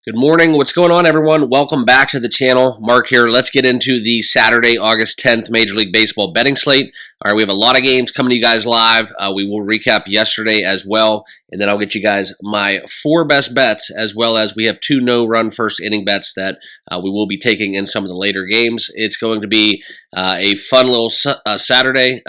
Good morning. What's going on, everyone? Welcome back to the channel. Mark here. Let's get into the Saturday, August 10th Major League Baseball betting slate. All right, we have a lot of games coming to you guys live. We will recap yesterday as well, and then I'll get you guys my 4 best bets, as well as we have 2 no-run first inning bets that we will be taking in some of the later games. It's going to be a fun little Saturday,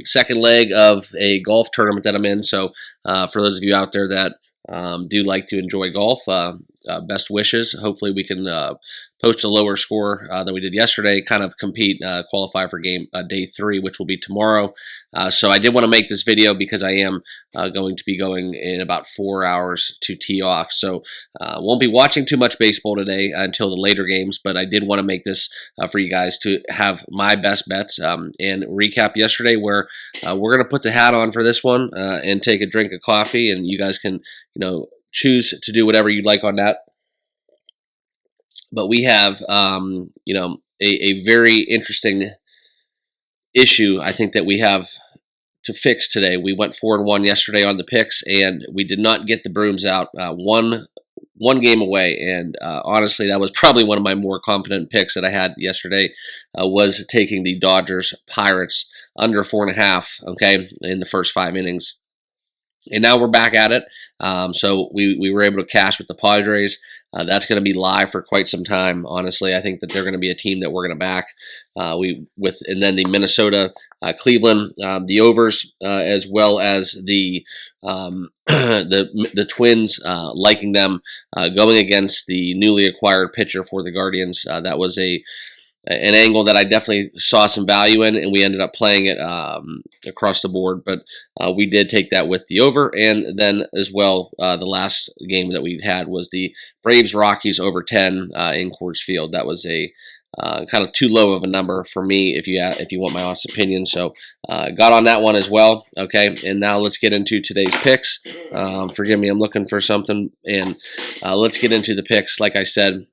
second leg of a golf tournament that I'm in. So for those of you out there that do like to enjoy golf, best wishes. Hopefully we can post a lower score than we did yesterday, kind of compete, qualify for game day 3, which will be tomorrow. So I did want to make this video because I am going to be going in about 4 hours to tee off. So won't be watching too much baseball today until the later games, but I did want to make this for you guys to have my best bets and recap yesterday, where we're going to put the hat on for this one and take a drink of coffee, and you guys can, choose to do whatever you'd like on that. But we have, a very interesting issue, I think, that we have to fix today. We went 4-1 yesterday on the picks, and we did not get the brooms out. One game away, and honestly, that was probably one of my more confident picks that I had yesterday, was taking the Dodgers Pirates under 4.5, okay, in the first 5 innings. And now we're back at it. So we were able to cash with the Padres. That's going to be live for quite some time. Honestly, I think that they're going to be a team that we're going to back. And then the Minnesota, Cleveland, the overs, as well as the the Twins, liking them going against the newly acquired pitcher for the Guardians. That was an angle that I definitely saw some value in, and we ended up playing it across the board. But we did take that with the over, and then as well, the last game that we had was the Braves-Rockies over 10 in Coors Field. That was a kind of too low of a number for me, if you want my honest opinion. So got on that one as well. Okay, and now let's get into today's picks. Forgive me, I'm looking for something, and let's get into the picks. Like I said,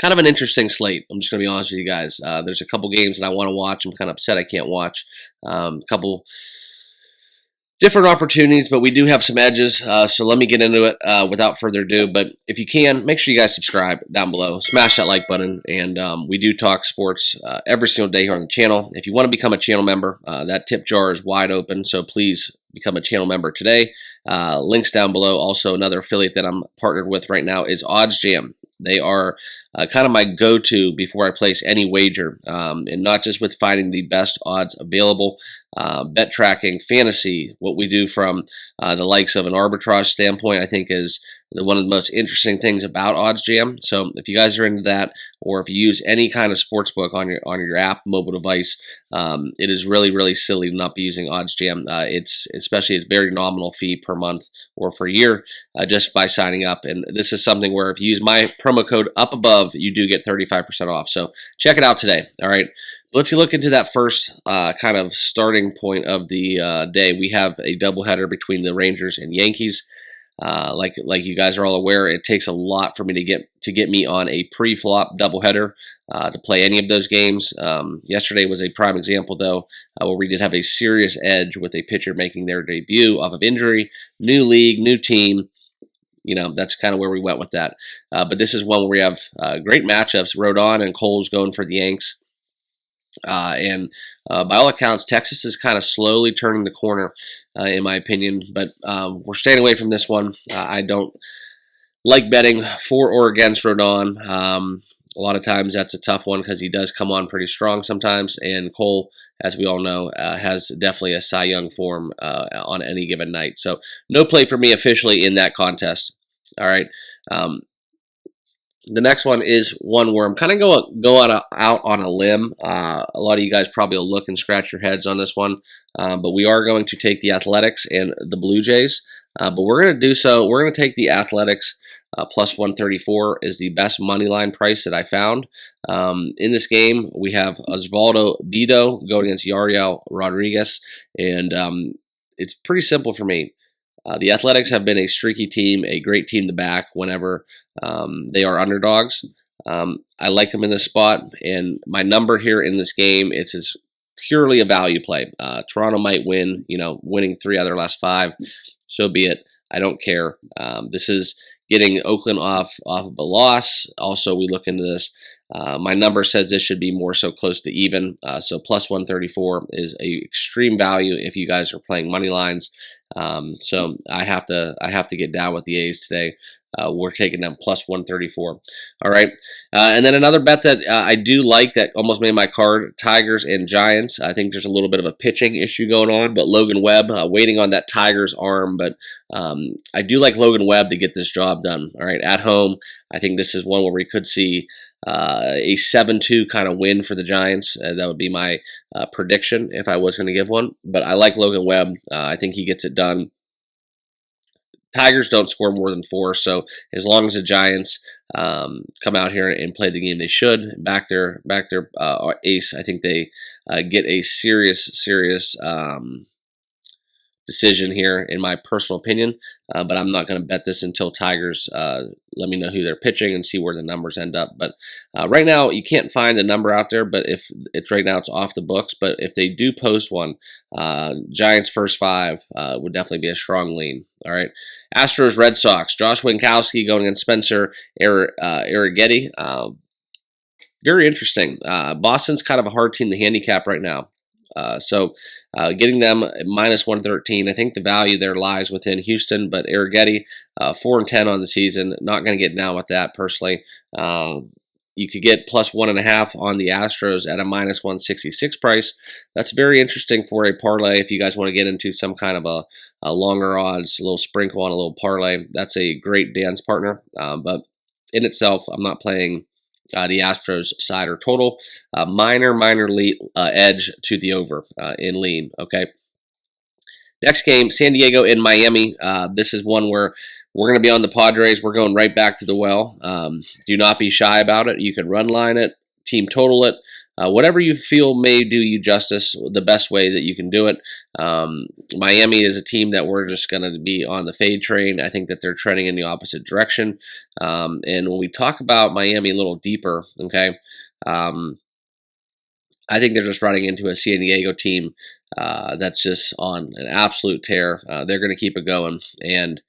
kind of an interesting slate. I'm just going to be honest with you guys. There's a couple games that I want to watch. I'm kind of upset I can't watch. A couple different opportunities, but we do have some edges. So let me get into it without further ado. But if you can, make sure you guys subscribe down below. Smash that like button. And we do talk sports every single day here on the channel. If you want to become a channel member, that tip jar is wide open. So please become a channel member today. Links down below. Also, another affiliate that I'm partnered with right now is OddsJam. They are kind of my go-to before I place any wager, and not just with finding the best odds available, bet tracking, fantasy. What we do from the likes of an arbitrage standpoint, I think, is one of the most interesting things about OddsJam. So if you guys are into that, or if you use any kind of sports book on your app, mobile device, it is really, really silly to not be using OddsJam. It's a very nominal fee per month or per year just by signing up. And this is something where if you use my promo code up above, you do get 35% off. So check it out today. All right. Let's look into that first kind of starting point of the day. We have a doubleheader between the Rangers and Yankees. Like you guys are all aware, it takes a lot for me to get me on a pre-flop doubleheader to play any of those games. Yesterday was a prime example, though, where we did have a serious edge with a pitcher making their debut off of injury, new league, new team. That's kind of where we went with that. But this is one where we have great matchups. Rodon and Cole's going for the Yanks. And by all accounts, Texas is kind of slowly turning the corner, in my opinion. But we're staying away from this one. I don't like betting for or against Rodon. A lot of times that's a tough one because he does come on pretty strong sometimes. And Cole, as we all know, has definitely a Cy Young form on any given night. So no play for me officially in that contest. All right. The next one is one where I'm kind of going out on a limb. A lot of you guys probably will look and scratch your heads on this one, but we are going to take the Athletics and the Blue Jays. But we're going to do so. We're going to take the Athletics plus 134 is the best money line price that I found. In this game, we have Osvaldo Bido going against Yariel Rodriguez, and it's pretty simple for me. The Athletics have been a streaky team, a great team to back whenever they are underdogs. I like them in this spot, and my number here in this game, it's purely a value play. Toronto might win, winning 3 out of their last 5. So be it. I don't care. This is getting Oakland off of a loss. Also, we look into this. My number says this should be more so close to even. So plus 134 is a extreme value if you guys are playing money lines. So I have to get down with the A's today. We're taking them plus 134. All right. And then another bet that I do like that almost made my card, Tigers and Giants. I think there's a little bit of a pitching issue going on, but Logan Webb waiting on that Tigers arm. But I do like Logan Webb to get this job done. All right. At home, I think this is one where we could see a 7-2 kind of win for the Giants. That would be my prediction if I was going to give one. But I like Logan Webb. I think he gets it done. Tigers don't score more than 4, so as long as the Giants come out here and play the game they should, back their ace, I think they get a serious decision here, in my personal opinion. But I'm not going to bet this until Tigers let me know who they're pitching and see where the numbers end up. But right now, you can't find a number out there, but if it's right now, it's off the books. But if they do post one, Giants first 5 would definitely be a strong lean. All right. Astros, Red Sox, Josh Winkowski going against Spencer Arrighetti. Very interesting. Boston's kind of a hard team to handicap right now. So getting them at minus 113, I think the value there lies within Houston, but Arrighetti, 4-10 on the season, not going to get down with that personally. You could get plus 1.5 on the Astros at a minus 166 price. That's very interesting for a parlay if you guys want to get into some kind of a longer odds, a little sprinkle on a little parlay. That's a great dance partner, but in itself, I'm not playing the Astros side or total. Minor edge to the over in lean. Okay. Next game, San Diego in Miami. This is one where we're going to be on the Padres. We're going right back to the well. Do not be shy about it. You can run line it, team total it. Whatever you feel may do you justice, the best way that you can do it. Miami is a team that we're just going to be on the fade train. I think that they're trending in the opposite direction. And when we talk about Miami a little deeper, okay, I think they're just running into a San Diego team that's just on an absolute tear. They're going to keep it going. And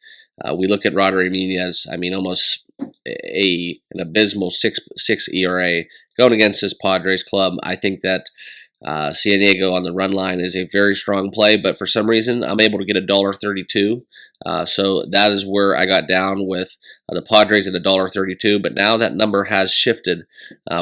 we look at Rodri Munoz, I mean, almost an abysmal 6 ERA going against this Padres club. I think that San Diego on the run line is a very strong play, but for some reason I'm able to get $1.32. So that is where I got down with the Padres at $1.32, but now that number has shifted.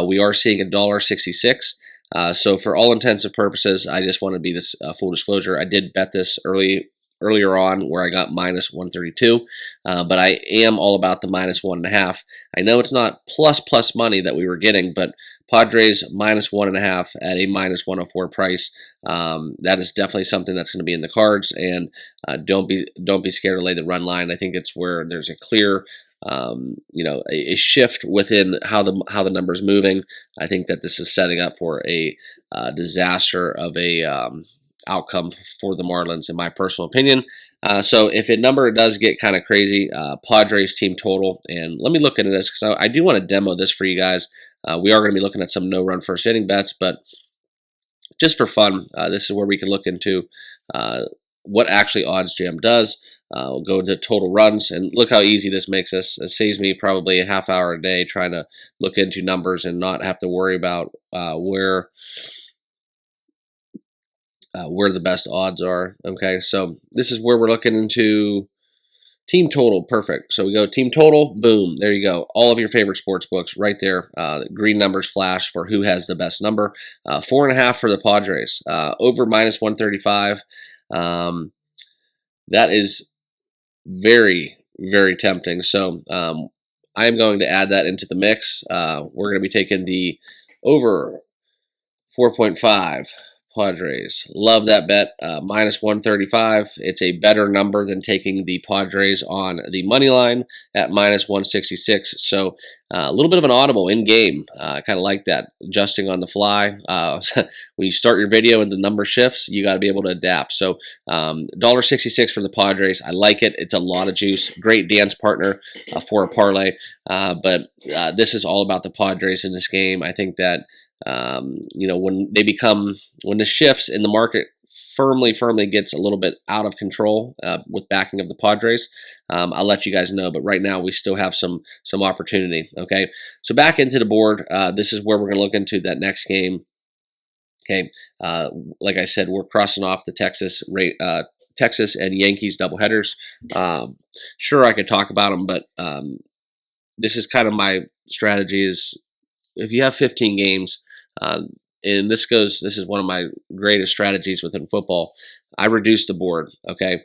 We are seeing $1.66. So for all intents and purposes, I just want to be this full disclosure. I did bet this earlier on where I got minus 132, but I am all about the minus 1.5. I know it's not plus money that we were getting, but Padres minus 1.5 at a minus 104 price. That is definitely something that's going to be in the cards, and don't be scared to lay the run line. I think it's where there's a clear a shift within how the number's moving. I think that this is setting up for a disaster of a outcome for the Marlins, in my personal opinion. So if a number does get kind of crazy, Padres team total, and let me look into this because I do want to demo this for you guys. We are going to be looking at some no-run first inning bets, but just for fun, this is where we can look into what actually OddsJam does. We'll go into total runs, and look how easy this makes us. It saves me probably a half hour a day trying to look into numbers and not have to worry about where the best odds are. Okay, so this is where we're looking into team total. Perfect. So we go team total, boom, there you go. All of your favorite sports books right there. Green numbers flash for who has the best number. 4.5 for the Padres. Over minus 135. That is very, very tempting. So I am going to add that into the mix. We're going to be taking the over 4.5 Padres. Love that bet. Minus 135. It's a better number than taking the Padres on the money line at minus 166. So a little bit of an audible in game. I kind of like that, adjusting on the fly. When you start your video and the number shifts, you got to be able to adapt. So $1.66 for the Padres. I like it. It's a lot of juice. Great dance partner for a parlay. But this is all about the Padres in this game. I think that when the shifts in the market firmly gets a little bit out of control with backing of the Padres, I'll let you guys know. But right now we still have some opportunity. Okay, so back into the board. This is where we're going to look into that next game. Okay, like I said, we're crossing off the Texas and Yankees doubleheaders. Sure, I could talk about them, but this is kind of my strategy. Is if you have 15 games, and this is one of my greatest strategies within football. I reduce the board. Okay,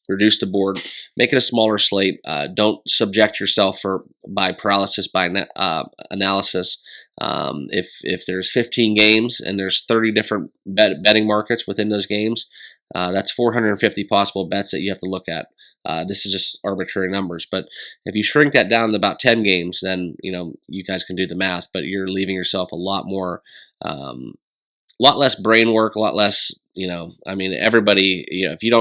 reduce the board, make it a smaller slate. Don't subject yourself by paralysis by analysis. If there's 15 games and there's 30 different betting markets within those games, that's 450 possible bets that you have to look at. This is just arbitrary numbers, but if you shrink that down to about 10 games, then you guys can do the math. But you're leaving yourself a lot less brain work, a lot less. I mean, everybody. If you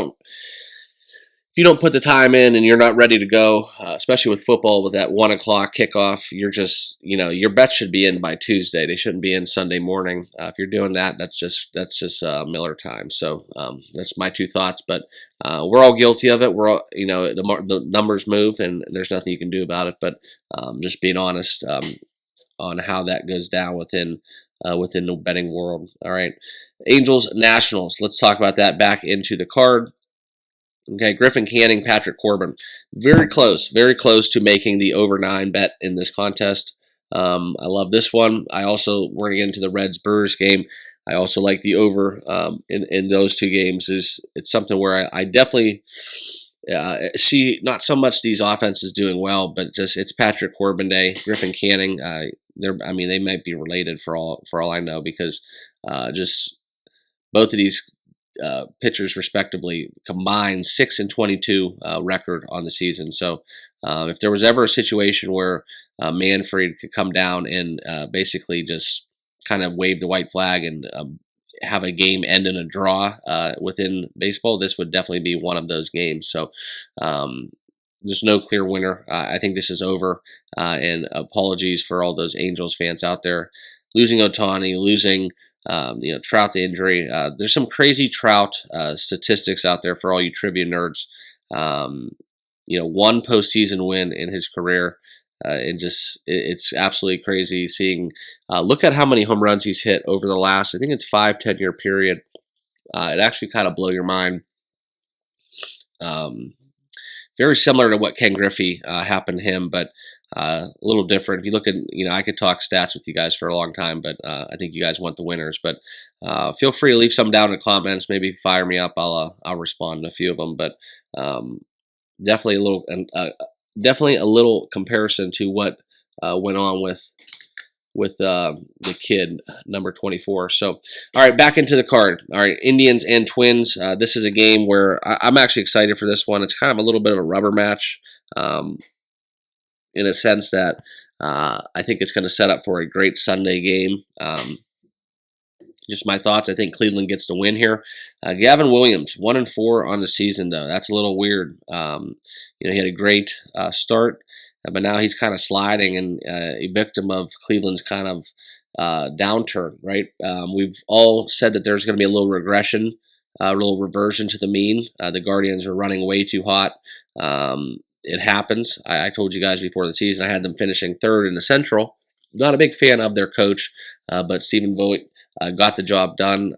don't put the time in and you're not ready to go, especially with football with that 1 o'clock kickoff, you're just, your bets should be in by Tuesday. They shouldn't be in Sunday morning. If you're doing that, that's just Miller time. So that's my 2 thoughts. But we're all guilty of it. We're all, the numbers move and there's nothing you can do about it. But just being honest on how that goes down within the betting world. All right, Angels Nationals. Let's talk about that. Back into the card. Okay, Griffin Canning, Patrick Corbin. Very close to making the over 9 bet in this contest. I love this one. We're going to get into the Reds-Brewers game. I also like the over in those 2 games. It's something where I definitely see not so much these offenses doing well, but just it's Patrick Corbin day. Griffin Canning, they might be related for all I know, because just both of these pitchers respectively combined 6-22 record on the season. So if there was ever a situation where Manfred could come down and basically just kind of wave the white flag and have a game end in a draw within baseball, this would definitely be one of those games. So there's no clear winner. I think this is over, and apologies for all those Angels fans out there. Losing Ohtani, losing Trout the injury. There's some crazy Trout statistics out there for all you trivia nerds. 1 postseason win in his career. It's absolutely crazy seeing. Look at how many home runs he's hit over the last, I think it's 5-10 year period. It actually kind of blow your mind. Very similar to what Ken Griffey happened to him, but a little different. If you look at, I could talk stats with you guys for a long time, but I think you guys want the winners. But feel free to leave some down in the comments. Maybe fire me up. I'll respond to a few of them. But definitely a little comparison to what went on with the kid number 24. So, all right, back into the card. All right, Indians and Twins. This is a game where I'm actually excited for this one. It's kind of a little bit of a rubber match. In a sense that I think it's going to set up for a great Sunday game. Just my thoughts. I think Cleveland gets the win here. Gavin Williams, 1-4 on the season, though. That's a little weird. He had a great start, but now he's kind of sliding and a victim of Cleveland's kind of downturn, right? We've all said that there's going to be a little regression, a little reversion to the mean. The Guardians are running way too hot. It happens. I told you guys before the season I had them finishing 3rd in the Central. Not a big fan of their coach, but Stephen Vogt got the job done,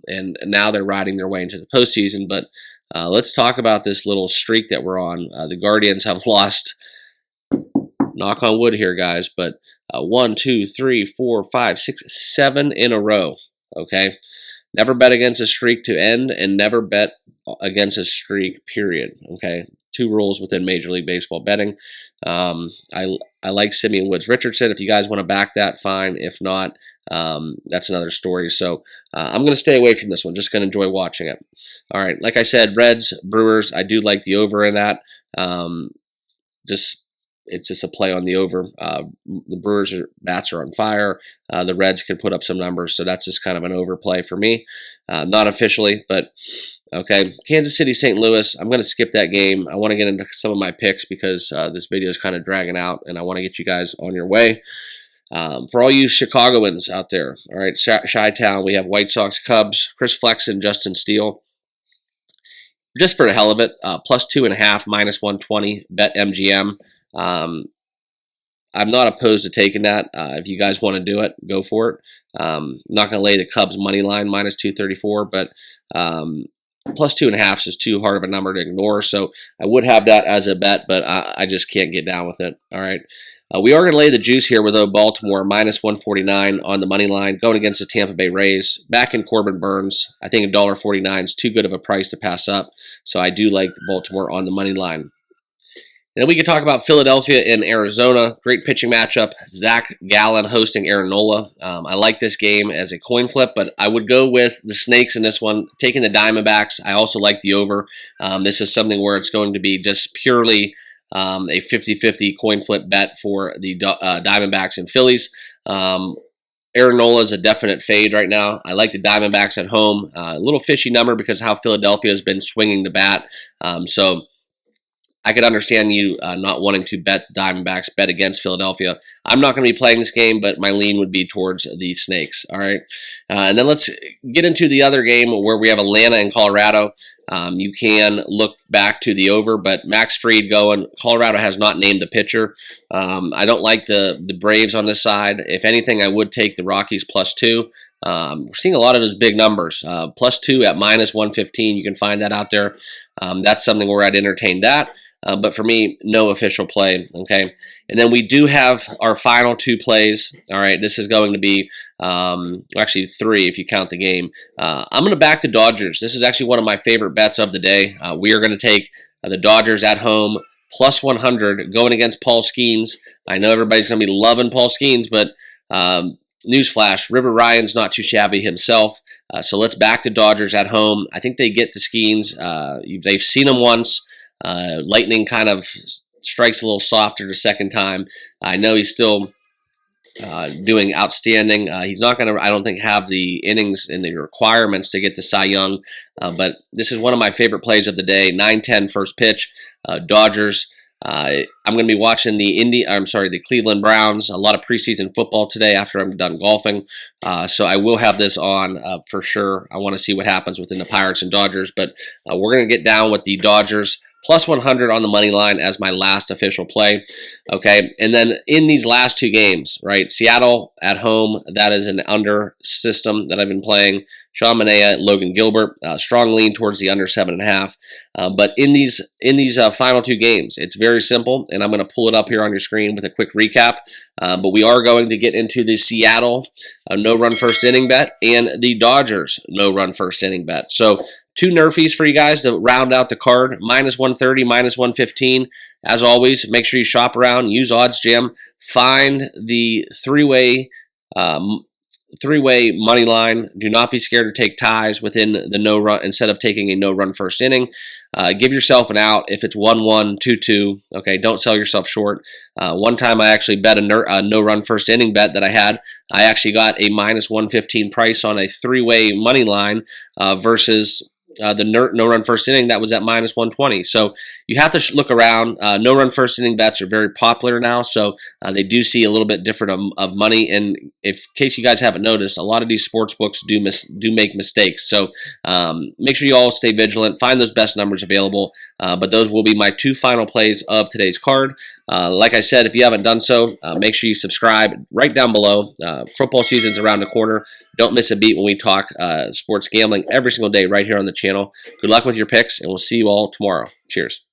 and now they're riding their way into the postseason. But let's talk about this little streak that we're on. The Guardians have lost, knock on wood here, guys, but 1, 2, 3, 4, 5, 6, 7 in a row. Okay, never bet against a streak to end, and never bet against a streak, period. Okay, 2 rules within Major League Baseball betting. I like Simeon Woods Richardson. If you guys want to back that, fine. If not, that's another story. So I'm going to stay away from this one. Just going to enjoy watching it. All right, like I said, Reds, Brewers, I do like the over in that. It's just a play on the over. The Brewers' bats are on fire. The Reds can put up some numbers, so that's just kind of an overplay for me. Not officially, but okay. Kansas City, St. Louis. I'm going to skip that game. I want to get into some of my picks because this video is kind of dragging out, and I want to get you guys on your way. For all you Chicagoans out there, all right, Chi-Town, we have White Sox, Cubs, Chris Flexen, Justin Steele. Just for the hell of it, plus 2.5, minus 120, bet MGM. I'm not opposed to taking that. If you guys want to do it, go for it. I'm not going to lay the Cubs money line, minus 234, but plus 2.5 is just too hard of a number to ignore. So I would have that as a bet, but I just can't get down with it. All right. We are going to lay the juice here with Baltimore, minus 149 on the money line, going against the Tampa Bay Rays. Back in Corbin Burns, I think $1.49 is too good of a price to pass up. So I do like Baltimore on the money line. Then we could talk about Philadelphia and Arizona. Great pitching matchup. Zach Gallen hosting Aaron Nola. I like this game as a coin flip, but I would go with the Snakes in this one, taking the Diamondbacks. I also like the over. This is something where it's going to be just purely a 50-50 coin flip bet for the Diamondbacks and Phillies. Aaron Nola is a definite fade right now. I like the Diamondbacks at home. A little fishy number because of how Philadelphia has been swinging the bat. So I could understand you not wanting to bet Diamondbacks, bet against Philadelphia. I'm not going to be playing this game, but my lean would be towards the Snakes. All right. And then let's get into the other game where we have Atlanta and Colorado. You can look back to the over, but Max Fried going. Colorado has not named the pitcher. I don't like the Braves on this side. If anything, I would take the Rockies plus 2. We're seeing a lot of those big numbers. Plus 2 at minus 115. You can find that out there. That's something where I'd entertain that. But for me, no official play, okay? And then we do have our final 2 plays. All right, this is going to be actually 3 if you count the game. I'm going to back the Dodgers. This is actually one of my favorite bets of the day. We are going to take the Dodgers at home, plus 100, going against Paul Skeens. I know everybody's going to be loving Paul Skeens, but newsflash, River Ryan's not too shabby himself. So let's back the Dodgers at home. I think they get the Skeens. They've seen them once. Lightning kind of strikes a little softer the second time. I know he's still doing outstanding. He's not going to, I don't think, have the innings and the requirements to get to Cy Young, but this is one of my favorite plays of the day. 9-10 first pitch, Dodgers. I'm going to be watching the Cleveland Browns. A lot of preseason football today after I'm done golfing, so I will have this on for sure. I want to see what happens within the Pirates and Dodgers, but we're going to get down with the Dodgers. Plus 100 on the money line as my last official play. Okay, and then in these last 2 games, right? Seattle at home, that is an under system that I've been playing. Sean Manaea, Logan Gilbert, strong lean towards the under 7.5. But in these final 2 games, it's very simple, and I'm going to pull it up here on your screen with a quick recap. But we are going to get into the Seattle no-run first inning bet and the Dodgers no-run first inning bet. So 2 nrfis for you guys to round out the card, minus 130, minus 115. As always, make sure you shop around, use OddsJam, find the three-way money line. Do not be scared to take ties within the no-run instead of taking a no-run first inning. Give yourself an out if it's 1-1, 2-2. Okay, don't sell yourself short. One time I actually bet a no-run first inning bet that I had. I actually got a minus 115 price on a 3-way money line versus the no-run first inning that was at minus 120. So you have to look around. No-run first inning bets are very popular now, so they do see a little bit different of money. And in case you guys haven't noticed, a lot of these sports books do make mistakes. So make sure you all stay vigilant. Find those best numbers available. But those will be my 2 final plays of today's card. Like I said, if you haven't done so, make sure you subscribe right down below. Football season's around the corner. Don't miss a beat when we talk sports gambling every single day right here on the channel. Good luck with your picks, and we'll see you all tomorrow. Cheers.